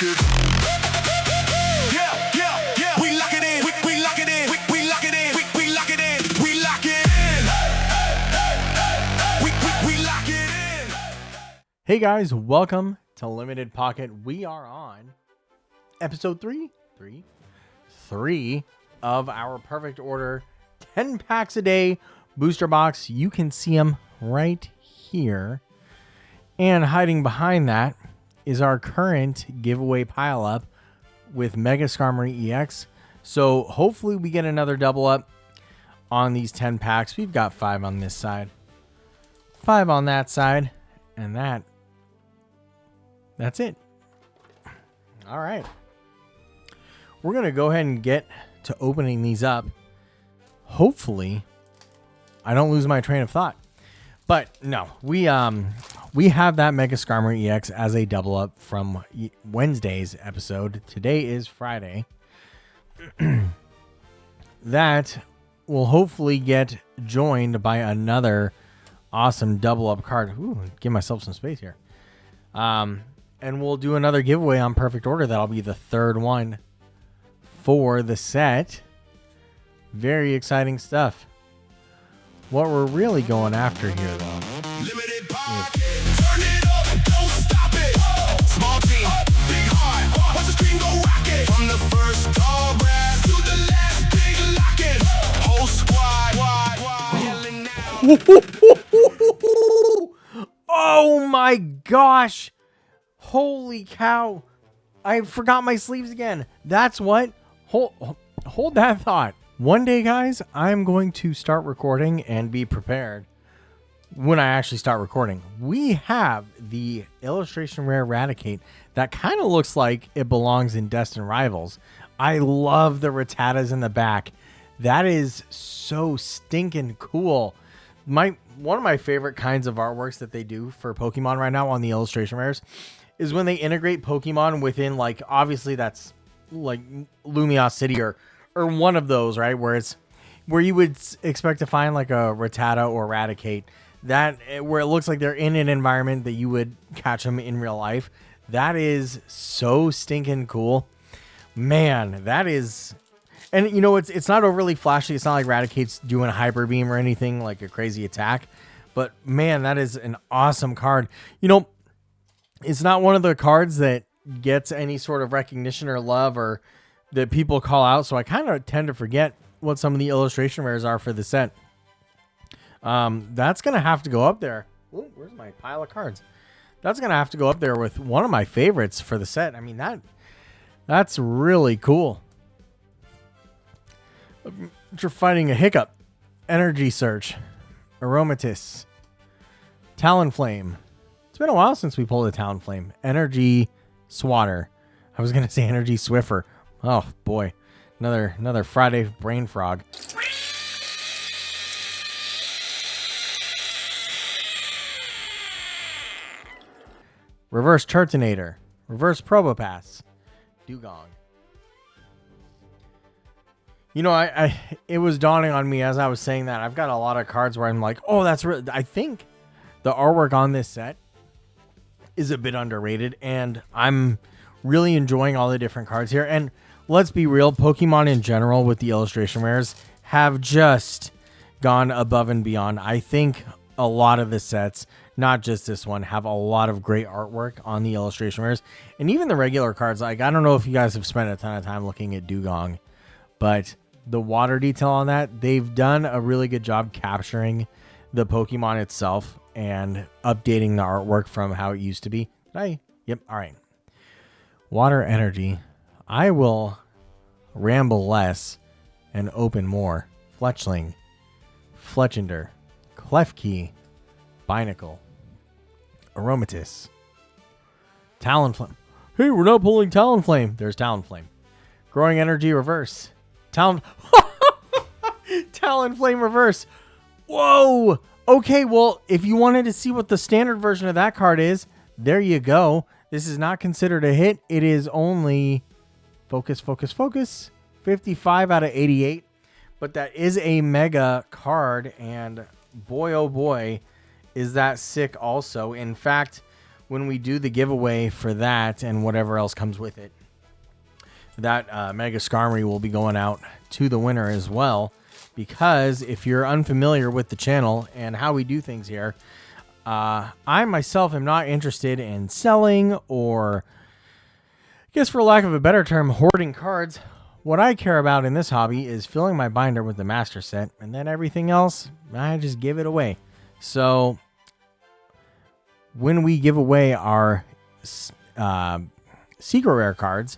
it. Yeah, yeah, yeah. We lock it in. We lock it in. We lock it in. We lock it in. We lock it in. We lock it in. Hey guys, welcome to Limited Pocket. We are on episode three of our Perfect Order 10 packs a day booster box. You can see them right here. And hiding behind that is our current giveaway pile up with Mega Skarmory EX. So hopefully we get another double up on these 10 packs. We've got 5 on this side, 5 on that side, and that's it. All right. We're going to go ahead and get to opening these up. Hopefully, I don't lose my train of thought. But no, we have that Mega Skarmory EX as a double up from Wednesday's episode. Today is Friday. That will hopefully get joined by another awesome double up card. Ooh, give myself some space here. And we'll do another giveaway on Perfect Order. That'll be the third one for the set. Very exciting stuff. What we're really going after here, though. Limited pocket. Turn it up. Don't stop it. Small team. Big heart. Watch the screen go rocket. From the first tall grass to the last big locket. Whole squad. Yelling now. Oh my gosh. Holy cow. I forgot my sleeves again. That's what. Hold that thought. One day, guys, I'm going to start recording and be prepared when I actually start recording. We have the illustration rare Raticate that kind of looks like it belongs in Destined Rivals. I love the Rattatas in the back. That is so stinking cool. One of my favorite kinds of artworks that they do for Pokemon right now on the illustration rares is when they integrate Pokemon within, like, obviously that's like Lumiose City or one of those, right? Where you would expect to find like a Rattata or Raticate, that where it looks like they're in an environment that you would catch them in real life. That is so stinking cool, man. That is, and you know, it's not overly flashy. It's not like Raticate's doing a hyper beam or anything like a crazy attack, but man, that is an awesome card. You know, it's not one of the cards that gets any sort of recognition or love or that people call out, so I kind of tend to forget what some of the illustration rares are for the set. That's going to have to go up there. Ooh, where's my pile of cards? That's going to have to go up there with one of my favorites for the set. I mean, that's really cool. You're fighting a hiccup. Energy Search. Aromatisse. Talonflame. It's been a while since we pulled a Talonflame. Energy Swatter. I was going to say Energy Swiffer. Oh boy, another Friday brain frog. Reverse Turtonator, Reverse Probopass, Dugong. You know, it was dawning on me as I was saying that. I've got a lot of cards where I'm like, oh, that's real. I think the artwork on this set is a bit underrated, and I'm really enjoying all the different cards here. And let's be real, Pokemon in general with the illustration rares have just gone above and beyond. I think a lot of the sets, not just this one, have a lot of great artwork on the illustration rares. And even the regular cards, like, I don't know if you guys have spent a ton of time looking at Dugong, but the water detail on that, they've done a really good job capturing the Pokemon itself and updating the artwork from how it used to be. Yep, all right. Water Energy. I will ramble less and open more. Fletchling, Fletchinder, Klefki, Binacle, Aromatisse, Talonflame. Hey, we're not pulling Talonflame. There's Talonflame. Growing Energy Reverse. Talonflame Reverse. Whoa. Okay, well, if you wanted to see what the standard version of that card is, there you go. This is not considered a hit. It is only focus, 55 out of 88. But that is a mega card, and boy, oh boy, is that sick also. In fact, when we do the giveaway for that and whatever else comes with it, that Mega Skarmory will be going out to the winner as well. Because if you're unfamiliar with the channel and how we do things here, I myself am not interested in selling or, I guess for lack of a better term, hoarding cards. What I care about in this hobby is filling my binder with the master set, and then everything else, I just give it away. So when we give away our secret rare cards,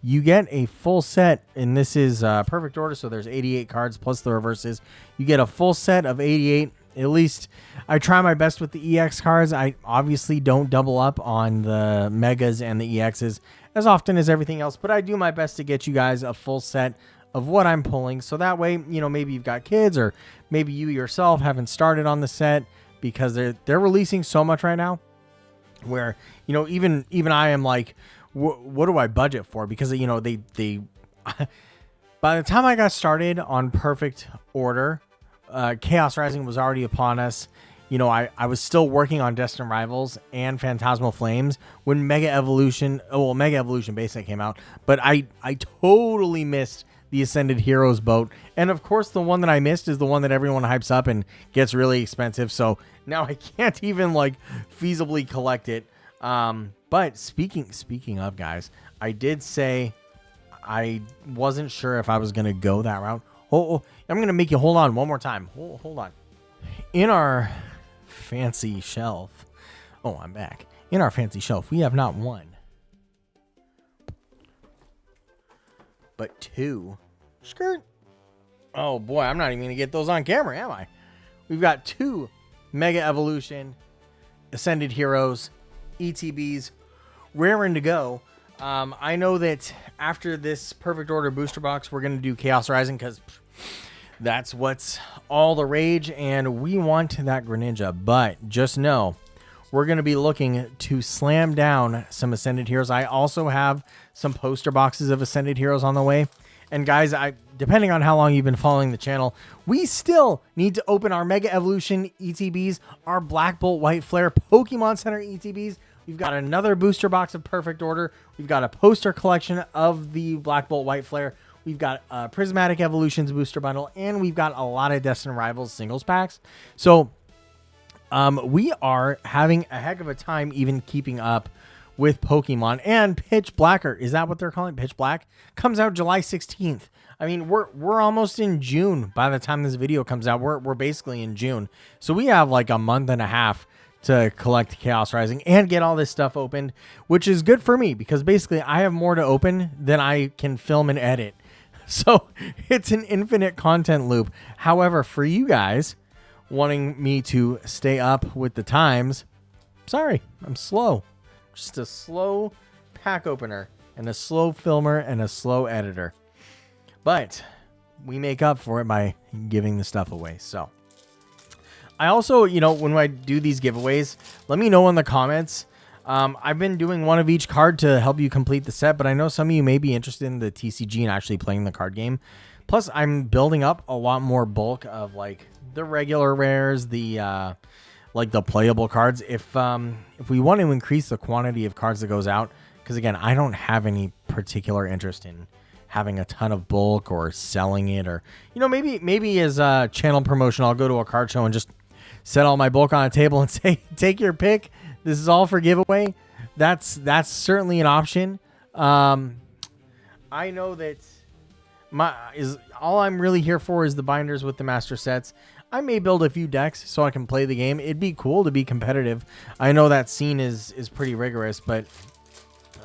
you get a full set, and this is perfect order, so there's 88 cards plus the reverses. You get a full set of 88. At least I try my best with the EX cards. I obviously don't double up on the Megas and the EXs as often as everything else, but I do my best to get you guys a full set of what I'm pulling. So that way, you know, maybe you've got kids or maybe you yourself haven't started on the set, because they're releasing so much right now where, you know, even I am like, what do I budget for? Because, you know, they by the time I got started on Perfect Order, Chaos Rising was already upon us. You know, I was still working on Destined Rivals and Phantasmal Flames when Mega Evolution Basic came out, but I totally missed the Ascended Heroes boat. And of course, the one that I missed is the one that everyone hypes up and gets really expensive. So now I can't even like feasibly collect it. But speaking of, guys, I did say I wasn't sure if I was going to go that route. Oh, I'm going to make you hold on one more time. Hold on. In our fancy shelf. Oh, I'm back. In our fancy shelf, we have not one, but two. Skirt. Oh boy, I'm not even going to get those on camera, am I? We've got two Mega Evolution, Ascended Heroes, ETBs, raring to go. I know that after this Perfect Order booster box, we're going to do Chaos Rising because that's what's all the rage, and we want that Greninja. But just know, we're going to be looking to slam down some Ascended Heroes. I also have some poster boxes of Ascended Heroes on the way. And guys, depending on how long you've been following the channel, we still need to open our Mega Evolution ETBs, our Black Bolt White Flare Pokemon Center ETBs. We've got another booster box of Perfect Order. We've got a poster collection of the Black Bolt White Flare. We've got a Prismatic Evolutions booster bundle, and we've got a lot of Destined Rivals singles packs. So we are having a heck of a time even keeping up with Pokemon. And Pitch Blacker, is that what they're calling it? Pitch Black comes out July 16th. I mean, we're almost in June by the time this video comes out. We're basically in June. So we have like a month and a half to collect Chaos Rising and get all this stuff opened, which is good for me because basically I have more to open than I can film and edit. So it's an infinite content loop. However, for you guys wanting me to stay up with the times, sorry, I'm slow. Just a slow pack opener and a slow filmer and a slow editor. But we make up for it by giving the stuff away. So I also, you know, when I do these giveaways, let me know in the comments. I've been doing one of each card to help you complete the set, but I know some of you may be interested in the TCG and actually playing the card game. Plus, I'm building up a lot more bulk of like the regular rares, the like the playable cards. If we want to increase the quantity of cards that goes out, because again, I don't have any particular interest in having a ton of bulk or selling it, or you know, maybe as a channel promotion, I'll go to a card show and just set all my bulk on a table and say, take your pick. This is all for giveaway. That's certainly an option. I know that all I'm really here for is the binders with the master sets. I may build a few decks so I can play the game. It'd be cool to be competitive. I know that scene is pretty rigorous, but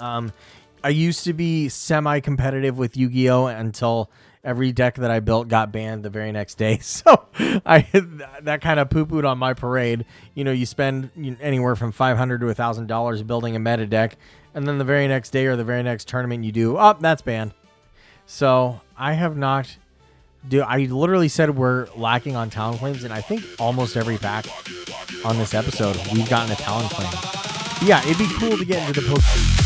I used to be semi-competitive with Yu-Gi-Oh! Until every deck that I built got banned the very next day. So that kind of poo-pooed on my parade. You know, you spend anywhere from $500 to $1,000 building a meta deck, and then the very next day or the very next tournament you do, that's banned. So I have not... I literally said we're lacking on Talonflames, and I think almost every pack on this episode, we've gotten a Talonflame. Yeah, it'd be cool to get into the post.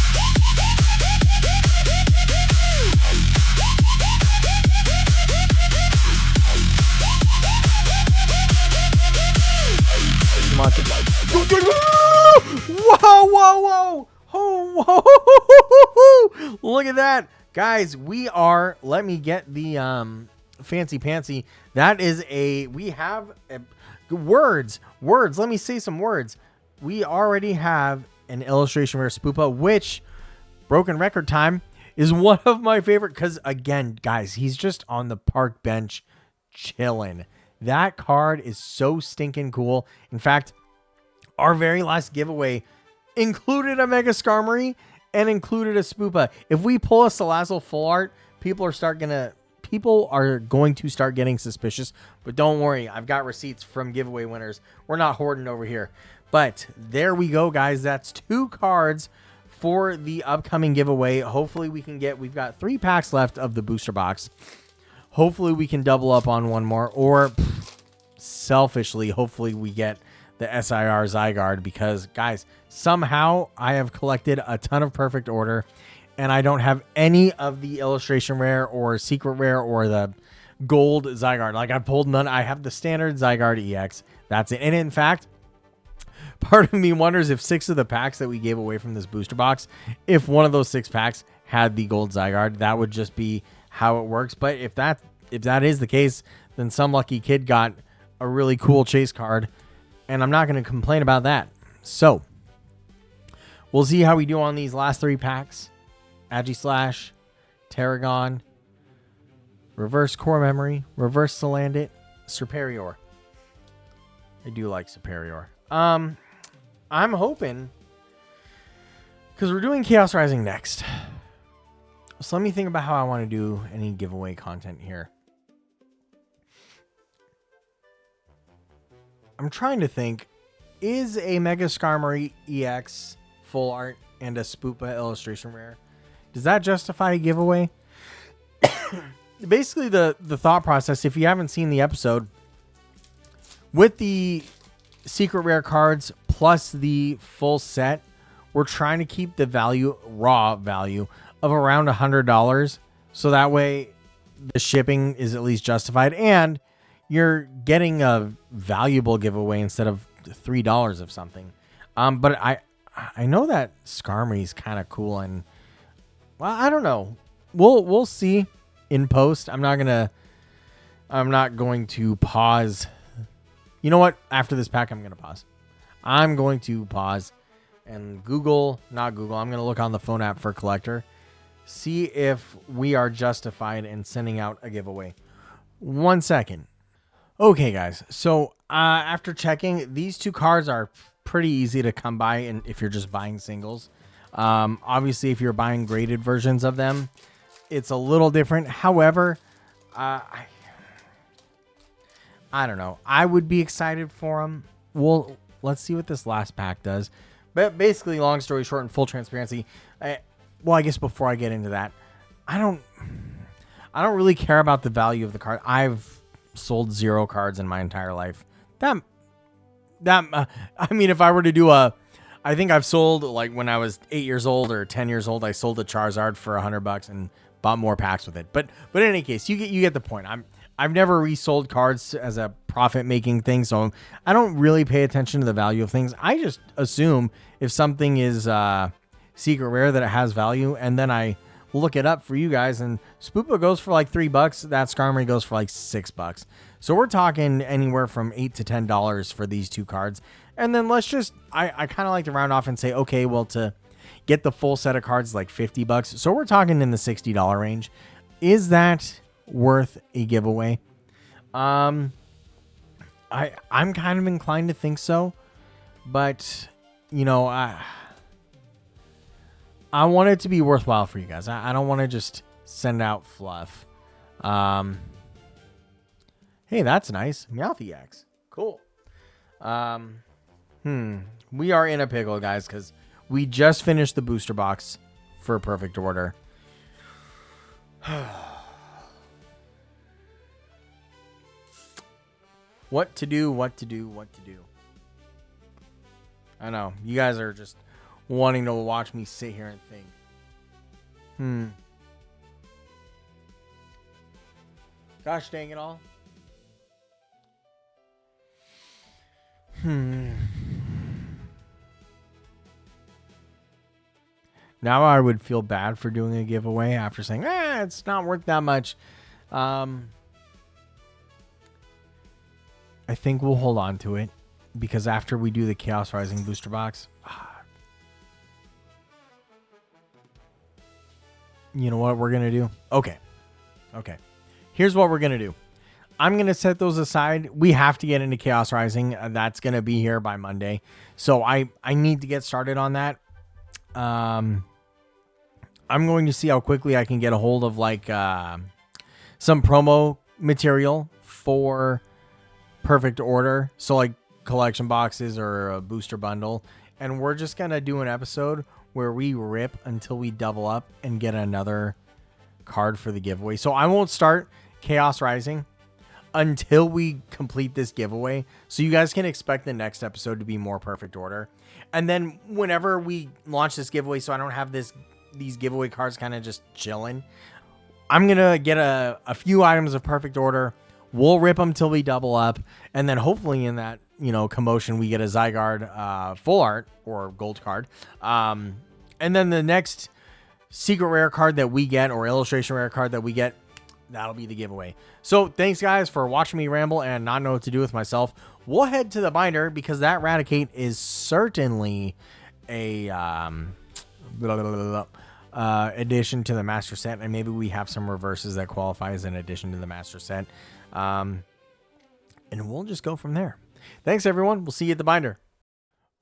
Whoa, whoa, whoa. Oh, whoa. Look at that. Guys, we are, let me get the fancy pantsy. That is we have words. Let me say some words. We already have an illustration rare Spoopa, which, broken record time, is one of my favorite. Because, again, guys, he's just on the park bench chilling. That card is so stinking cool. In fact, our very last giveaway included a Mega Skarmory and included a Spoopa. If we pull a Salazzle full art, people are going to start getting suspicious. But don't worry, I've got receipts from giveaway winners. We're not hoarding over here. But there we go, guys. That's 2 cards for the upcoming giveaway. Hopefully we've got 3 packs left of the booster box. Hopefully we can double up on one more, or selfishly, hopefully we get the SIR Zygarde, because, guys, somehow I have collected a ton of perfect order and I don't have any of the illustration rare or secret rare or the gold Zygarde. Like, I pulled none. I have the standard Zygarde EX. That's it. And in fact, part of me wonders if 6 of the packs that we gave away from this booster box, if one of those 6 packs had the gold Zygarde, that would just be how it works. But if that is the case, then some lucky kid got a really cool chase card, and I'm not going to complain about that. So we'll see how we do on these last 3 packs. Aegislash, Tarragon, Reverse Core Memory, Reverse Salandit, Serperior. I do like Serperior. I'm hoping, because we're doing Chaos Rising next. So let me think about how I want to do any giveaway content here. I'm trying to think, is a Mega Skarmory EX full art and a Spoopa illustration rare, does that justify a giveaway? Basically, the thought process, if you haven't seen the episode, with the secret rare cards plus the full set, we're trying to keep the raw value of around $100, so that way the shipping is at least justified and you're getting a valuable giveaway instead of $3 of something. But I know that Skarmory is kind of cool, and, well, I don't know. We'll see in post. I'm not going to pause. You know what? After this pack, I'm going to pause. I'm going to pause and I'm going to look on the phone app for Collector. See if we are justified in sending out a giveaway. 1 second. Okay, guys. So after checking, these 2 cards are pretty easy to come by, and if you're just buying singles. Obviously, if you're buying graded versions of them, it's a little different. However, I don't know. I would be excited for them. Let's see what this last pack does. But basically, long story short, and full transparency, I guess before I get into that, I don't really care about the value of the card. I've sold 0 cards in my entire life. I mean, if I were to do I think I've sold, like, when I was 8 years old or 10 years old, I sold a Charizard for $100 and bought more packs with it. But in any case, you get the point. I've never resold cards as a profit-making thing, so I don't really pay attention to the value of things. I just assume if something is secret rare that it has value, and then I look it up for you guys, and Spoopa goes for like $3, that Skarmory goes for like $6. So we're talking anywhere from $8 to $10 for these 2 cards. And then let's just, I kind of like to round off and say, okay, well, to get the full set of cards, like $50. So we're talking in the $60 range. Is that worth a giveaway? I'm kind of inclined to think so, but you know, I want it to be worthwhile for you guys. I don't want to just send out fluff. Hey, that's nice. Meowth EX. Cool. We are in a pickle, guys, because we just finished the booster box for Perfect Order. What to do. I know. You guys are just wanting to watch me sit here and think. Gosh dang it all. Now I would feel bad for doing a giveaway after saying, it's not worth that much. I think we'll hold on to it because after we do the Chaos Rising booster box, you know what we're going to do? Okay. Here's what we're going to do. I'm going to set those aside. We have to get into Chaos Rising. That's going to be here by Monday. So I need to get started on that. I'm going to see how quickly I can get a hold of like some promo material for Perfect Order. So like collection boxes or a booster bundle. And we're just going to do an episode where we rip until we double up and get another card for the giveaway. So I won't start Chaos Rising until we complete this giveaway. So you guys can expect the next episode to be more Perfect Order. And then whenever we launch this giveaway, so I don't have these giveaway cards kind of just chilling, I'm going to get a few items of Perfect Order. We'll rip them till we double up. And then hopefully in that, commotion, we get a Zygarde full art or gold card. And then the next secret rare card that we get or illustration rare card that we get, that'll be the giveaway. So thanks guys for watching me ramble and not know what to do with myself. We'll head to the binder because that Raticate is certainly a addition to the master set, and maybe we have some reverses that qualify as an addition to the master set. And we'll just go from there. Thanks everyone. We'll see you at the binder.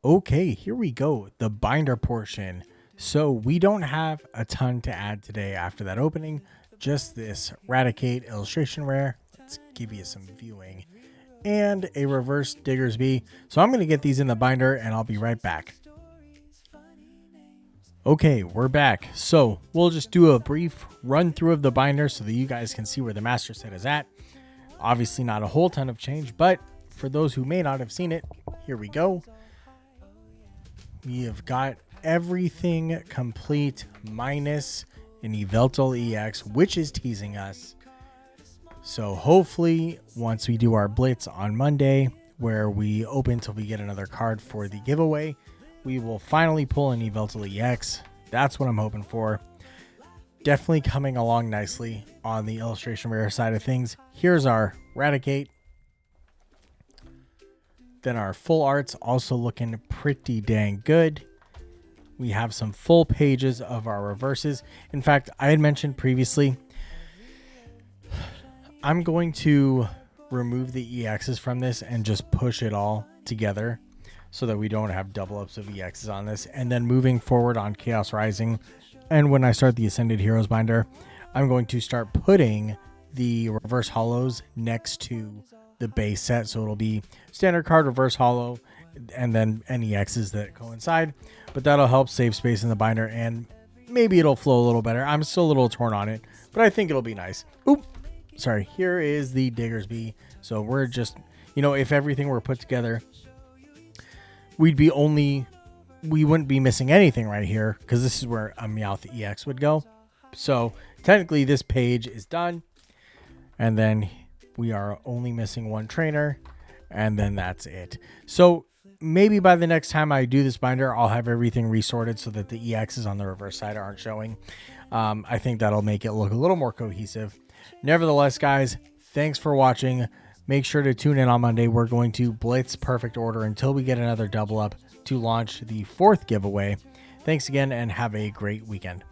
Okay, here we go. The binder portion. So we don't have a ton to add today after that opening. Just this Raticate illustration rare. Let's give you some viewing. And a reverse Diggersby. So I'm going to get these in the binder and I'll be right back. Okay, we're back. So we'll just do a brief run through of the binder so that you guys can see where the master set is at. Obviously not a whole ton of change, but for those who may not have seen it, here we go. We have got everything complete minus an Yveltal EX, which is teasing us. So hopefully once we do our blitz on Monday, where we open till we get another card for the giveaway, we will finally pull an Yveltal EX. That's what I'm hoping for. Definitely coming along nicely on the illustration rare side of things. Here's our Raticate. Then our full art's also looking pretty dang good. We have some full pages of our reverses. In fact, I had mentioned previously, I'm going to remove the EXs from this and just push it all together so that we don't have double ups of EXs on this. And then moving forward on Chaos Rising, and when I start the Ascended Heroes binder, I'm going to start putting the reverse hollows next to the base set. So it'll be standard card, reverse hollow, and then any X's that coincide. But that'll help save space in the binder, and maybe it'll flow a little better. I'm still a little torn on it, but I think it'll be nice. Oop, sorry. Here is the Diggersby. So we're just, if everything were put together, we wouldn't be missing anything right here because this is where a Meowth EX would go. So technically this page is done, and then we are only missing one trainer, and then that's it. So maybe by the next time I do this binder, I'll have everything resorted so that the EXs on the reverse side aren't showing. I think that'll make it look a little more cohesive. Nevertheless, guys, thanks for watching. Make sure to tune in on Monday. We're going to blitz Perfect Order until we get another double up to launch the 4th giveaway. Thanks again and have a great weekend.